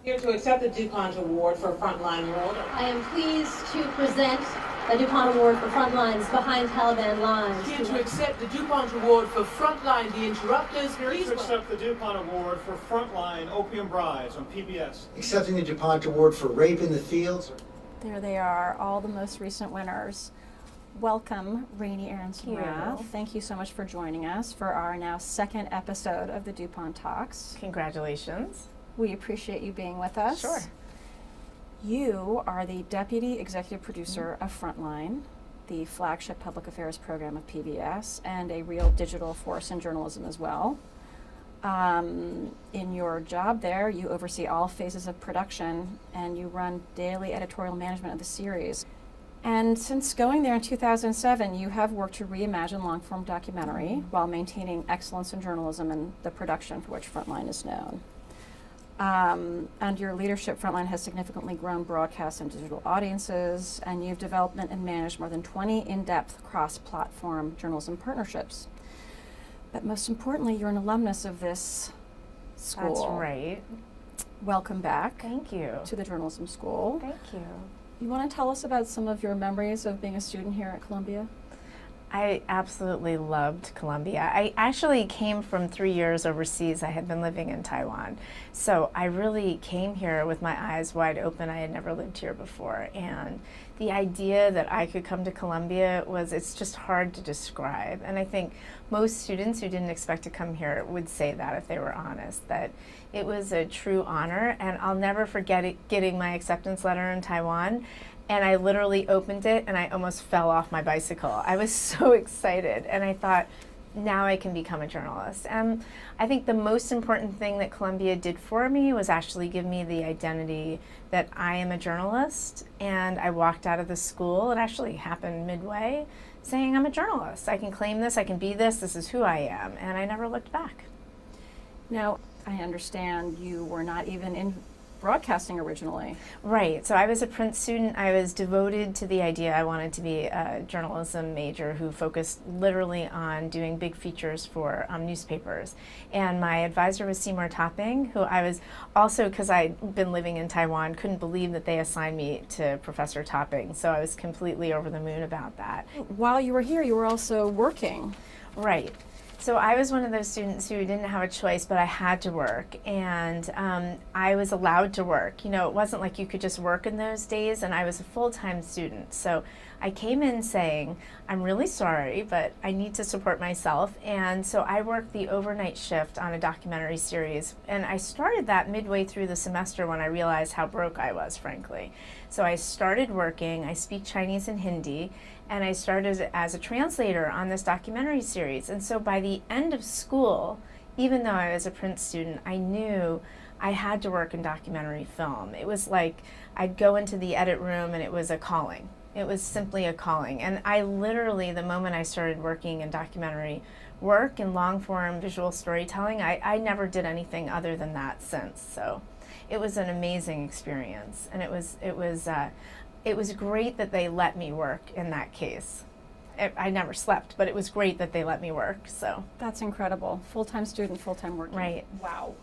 Here to accept the DuPont Award for Frontline Award. I am pleased to present the DuPont Award for Frontlines Behind Taliban Lines. Here to accept the DuPont Award for Frontline The Interrupters. Here to accept the DuPont Award for Frontline Opium Brides on PBS. Accepting the DuPont Award for Rape in the Fields. There they are, all the most recent winners. Welcome, Raney, Aronson-Rath. Thank you so much for joining us for our now second episode of the DuPont Talks. Congratulations. We appreciate you being with us. Sure. You are the Deputy Executive Producer of Frontline, the flagship public affairs program of PBS, and a real digital force in journalism as well. In your job there, you oversee all phases of production, and you run daily editorial management of the series. And since going there in 2007, you have worked to reimagine long-form documentary while maintaining excellence in journalism and the production for which Frontline is known. Under your leadership, Frontline has significantly grown broadcast and digital audiences, and you've developed and managed more than 20 in-depth cross-platform journalism partnerships. But most importantly, you're an alumnus of this school. That's right. Welcome back. Thank you. To the journalism school. Thank you. You want to tell us about some of your memories of being a student here at Columbia? I absolutely loved Columbia. I actually came from 3 years overseas. I had been living in Taiwan. So I really came here with my eyes wide open. I had never lived here before. And the idea that I could come to Columbia it's just hard to describe. And I think most students who didn't expect to come here would say that if they were honest, that it was a true honor. And I'll never forget getting my acceptance letter in Taiwan. And I literally opened it and I almost fell off my bicycle. I was so excited, and I thought, now I can become a journalist. And I think the most important thing that Columbia did for me was actually give me the identity that I am a journalist. And I walked out of the school, it actually happened midway, saying I'm a journalist. I can claim this, I can be this is who I am. And I never looked back. Now, I understand you were not even in broadcasting originally. Right. So I was a print student. I was devoted to the idea I wanted to be a journalism major who focused literally on doing big features for newspapers. And my advisor was Seymour Topping, who I was also, because I'd been living in Taiwan, couldn't believe that they assigned me to Professor Topping. So I was completely over the moon about that. While you were here, you were also working. Right. So I was one of those students who didn't have a choice, but I had to work, and I was allowed to work. You know, it wasn't like you could just work in those days, and I was a full-time student. So I came in saying, I'm really sorry, but I need to support myself, and so I worked the overnight shift on a documentary series, and I started that midway through the semester when I realized how broke I was, frankly. So I started working. I speak Chinese and Hindi, and I started as a translator on this documentary series. And so by the end of school, even though I was a print student, I knew I had to work in documentary film. It was like I'd go into the edit room and it was a calling. It was simply a calling. And I literally, the moment I started working in documentary work and long-form visual storytelling, I never did anything other than that since. So it was an amazing experience. And it was great that they let me work in that case. I never slept, but it was great that they let me work. So that's incredible. Full-time student, full-time working. Right. Wow.